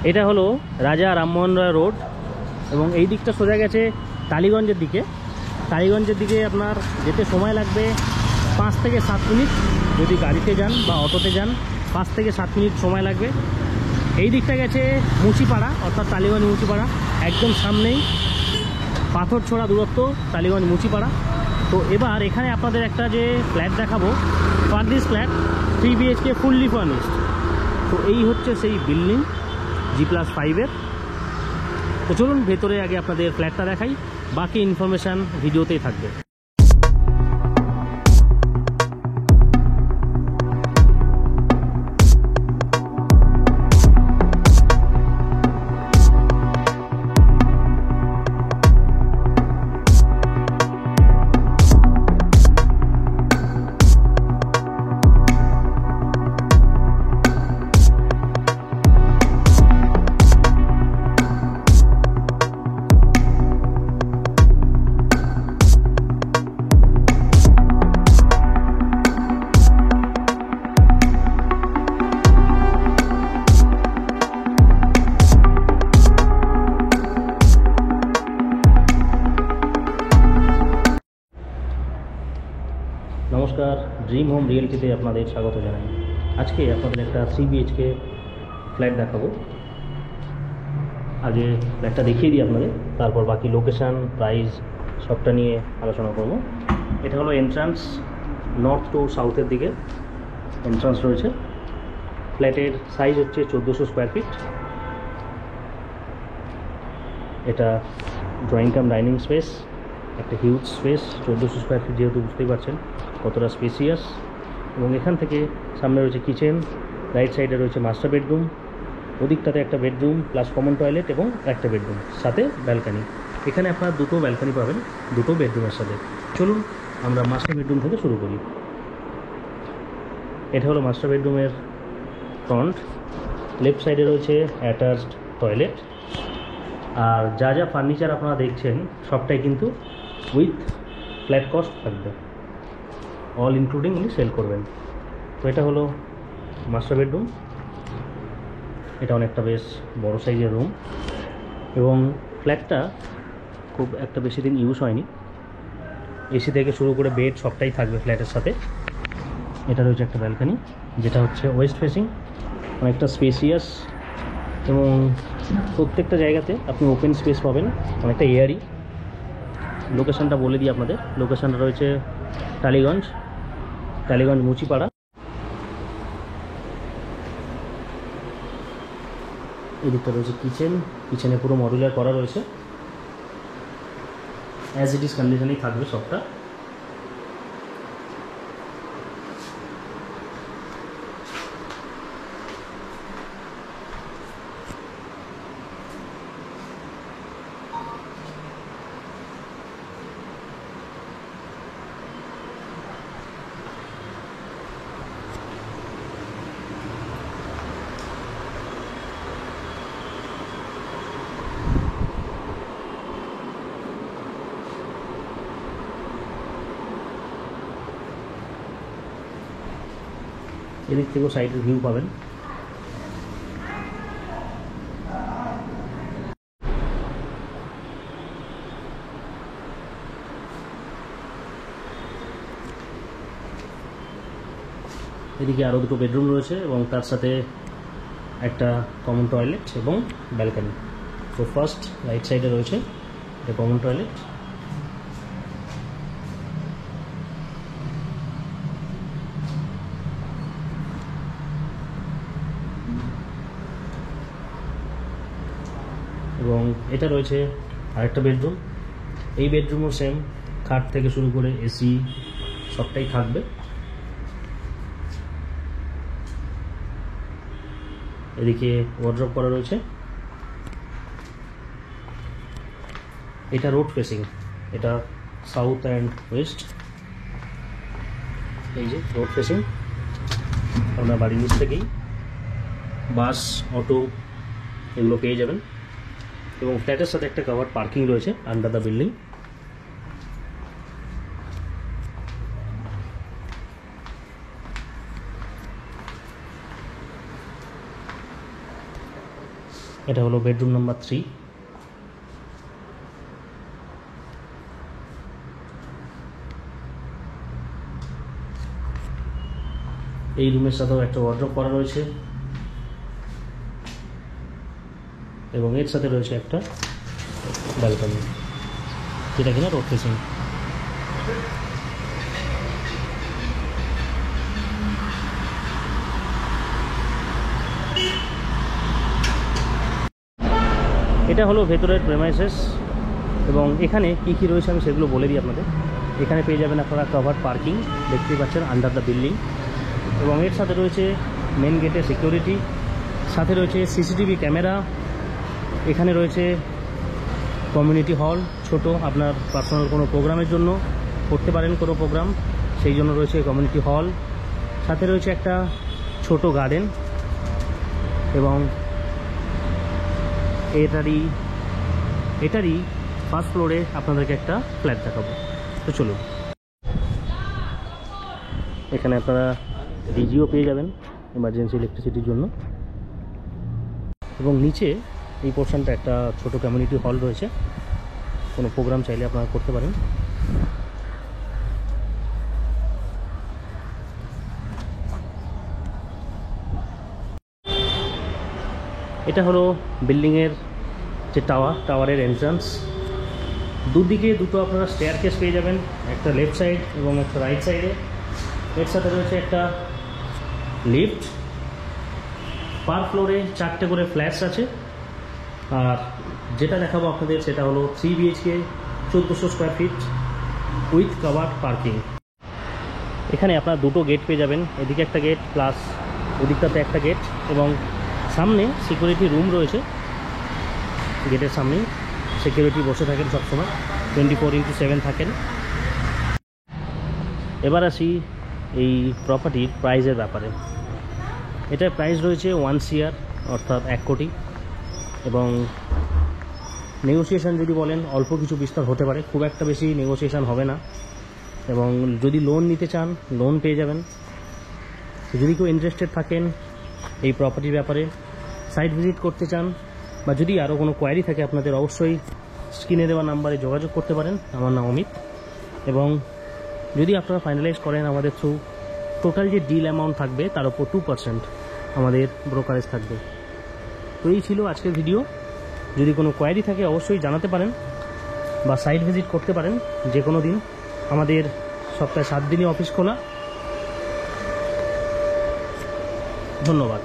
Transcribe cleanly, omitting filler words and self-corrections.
এটা হলো রাজা রামমোহন রায় রোড এবং এই দিকটা সোজা গেছে টালিগঞ্জের দিকে। টালিগঞ্জের দিকে আপনার যেতে সময় লাগবে 5 থেকে 7 মিনিট। যদি গাড়িতে যান বা অটোতে যান 5 থেকে 7 মিনিট সময় লাগবে। এই দিকটা গেছে মুচিপাড়া, অর্থাৎ টালিগঞ্জ মুচিপাড়া, একদম সামনেই পাথর ছোড়া দূরত্ব টালিগঞ্জ মুচিপাড়া। তো এবার এখানে আপনাদের একটা যে ফ্ল্যাট দেখাবো, furnish flat, 3 BHK fully furnished. তো এই হচ্ছে সেই বিল্ডিং G+5-এর। তো চলুন ভেতরে আগে আপনাদের ফ্ল্যাটটা দেখাই, বাকি ইনফরমেশান ভিডিওতেই থাকবে। নমস্কার, ড্রিম হোম রিয়েলটিতে আপনাদের স্বাগত জানাই। আজকে আপনাদের একটা 3 BHK ফ্ল্যাট দেখাবো। আগে ফ্ল্যাটটা দেখিয়ে দিই আপনাদের, তারপর বাকি লোকেশান, প্রাইস সবটা নিয়ে আলোচনা করব। এটা হলো এন্ট্রান্স, নর্থ টু সাউথের দিকে এন্ট্রান্স রয়েছে। ফ্ল্যাটের সাইজ হচ্ছে 1400 স্কোয়ার ফিট। এটা ড্রয়িং কাম ডাইনিং স্পেস, একটা হিউজ স্পেস। 1400 স্কোয়ার ফিট যেহেতু বুঝতেই পারছেন কতটা স্পেসিয়াস। এবং এখান থেকে সামনে রয়েছে কিচেন, রাইট সাইডে রয়েছে মাস্টার বেডরুম, ওদিকটাতে একটা বেডরুম প্লাস কমন টয়লেট এবং একটা বেডরুম, সাথে ব্যালকানি। এখানে আপনারা 2টো ব্যালকানি পাবেন 2টো বেডরুমের সাথে। চলুন আমরা মাস্টার বেডরুম থেকে শুরু করি। এটা হলো মাস্টার বেডরুমের ফ্রন্ট। লেফট সাইডে রয়েছে অ্যাটাচড টয়লেট। আর যা যা ফার্নিচার আপনারা দেখছেন সবটাই কিন্তু উইথ ফ্ল্যাট কস্ট থাকবে, অল ইনক্লুডিং উনি সেল করবেন। তো এটা হলো মাস্টার বেডরুম। এটা অনেকটা বেশ বড় সাইজের রুম এবং ফ্ল্যাটটা খুব একটা বেশি দিন ইউজ হয়নি। এসি থেকে শুরু করে বেড সবটাই থাকবে ফ্ল্যাটের সাথে। এটা রয়েছে একটা ব্যালকানি, যেটা হচ্ছে ওয়েস্ট ফেসিং, অনেকটা স্পেসিয়াস এবং প্রত্যেকটা জায়গাতে আপনি ওপেন স্পেস পাবেন, অনেকটা এয়ারি। লোকেশানটা বলে দিই আপনাদের। লোকেশানটা রয়েছে টালিগঞ্জ মুচিপাড়া। এদিকটা রয়েছে কিচেন, কিচেনে পুরো মডুলার করা রয়েছে, অ্যাজ ইট ইজ কন্ডিশনেই থাকবে সবটা। এদিক থেকেও সাইডের ভিউ পাবেন। এদিকে আরও 2টো বেডরুম রয়েছে এবং তার সাথে একটা কমন টয়লেট এবং ব্যালকানি। তো ফার্স্ট রাইট সাইডে রয়েছে এটা কমন টয়লেট। এবং এটা রয়েছে আরেকটা বেডরুম। এই বেডরুমও সেম, খাট থেকে শুরু করে এসি সবটাই থাকবে। এদিকে ওয়ার্ড্রপ করা রয়েছে। এটা রোড ফেসিং, এটা সাউথ অ্যান্ড ওয়েস্ট। এই যে রোড ফেসিং, আপনার বাড়ির নিচ থেকেই বাস, অটো এগুলো পেয়ে যাবেন। এবং ফ্ল্যাটের সাথে একটা কভার পার্কিং রয়েছে আন্ডার দ্য বিল্ডিং। এটা হলো বেডরুম নাম্বার 3। এই রুমের সাথেও একটা ওয়ার্ড্রপ করা রয়েছে এবং এর সাথে রয়েছে একটা ব্যালকনি, যেটা কিনা রোড ফেসিং। এটা হলো ভেতরের প্রেমাইসেস এবং এখানে কী কী রয়েছে আমি সেগুলো বলে দিই আপনাদের। এখানে পেয়ে যাবেন আপনারা কভার্ড পার্কিং, দেখতেই পাচ্ছেন আন্ডার দ্য বিল্ডিং, এবং এর সাথে রয়েছে মেন গেটে সিকিউরিটি, সাথে রয়েছে সিসিটিভি ক্যামেরা। এখানে রয়েছে কমিউনিটি হল, ছোট আপনার পার্সোনাল কোনো প্রোগ্রামের জন্য করতে পারেন কোনো প্রোগ্রাম, সেই জন্য রয়েছে কমিউনিটি হল। সাথে রয়েছে একটা ছোট গার্ডেন এবং এটারই ফার্স্ট ফ্লোরে আপনাদেরকে একটা ফ্ল্যাট দেখাবো। তো চলুন, এখানে আপনারা ডিজিও পেয়ে যাবেন এমার্জেন্সি ইলেকট্রিসিটির জন্য, এবং নিচে এই পোর্শনটা একটা ছোট কমিউনিটি হল রয়েছে, কোনো প্রোগ্রাম চাইলে আপনারা করতে পারেন। এটা হলো বিল্ডিংয়ের যে টাওয়ারের এন্ট্রান্স। দুদিকে দুটো আপনারা স্টেয়ারকেস পেয়ে যাবেন, একটা লেফট সাইড এবং একটা রাইট সাইডে। এর সাথে রয়েছে একটা লিফট। পার ফ্লোরে 4টে করে ফ্ল্যাটস আছে, আর যেটা দেখাবো আপনাদের সেটা হলো 3 BHK 1400 square feet with covered parking. এখানে আপনারা দুটো গেট পেয়ে যাবেন, এদিকে একটা গেট প্লাস ওদিকটাতে একটা গেট, এবং সামনে সিকিউরিটি রুম রয়েছে। গেটের সামনেই সিকিউরিটি বসে থাকেন সবসময়, 24x7 থাকেন। এবার আসি এই প্রপার্টির প্রাইসের ব্যাপারে। এটার প্রাইস রয়েছে 1 CR অর্থাৎ 1 কোটি, এবং নেগোসিয়েশন যদি বলেন অল্প কিছু বিস্তার হতে পারে, খুব একটা বেশি নেগোসিয়েশন হবে না। এবং যদি লোন নিতে চান লোন পেয়ে যাবেন। যদি কেউ ইন্টারেস্টেড থাকেন এই প্রপার্টির ব্যাপারে, সাইট ভিজিট করতে চান, বা যদি আরও কোনো কোয়ারি থাকে আপনাদের, অবশ্যই স্ক্রিনে দেওয়া নাম্বারে যোগাযোগ করতে পারেন। আমার নাম অমিত, এবং যদি আপনারা ফাইনালাইজ করেন আমাদের থ্রু, টোটাল যে ডিল অ্যামাউন্ট থাকবে তার উপর 2% আমাদের ব্রোকারেজ থাকবে। তো এই ছিল আজকের ভিডিও। যদি কোনো কোয়ারি থাকে অবশ্যই জানাতে পারেন, বা সাইট ভিজিট করতে পারেন যে কোনো দিন। আমাদের সপ্তাহে 7 দিনই অফিস খোলা। ধন্যবাদ।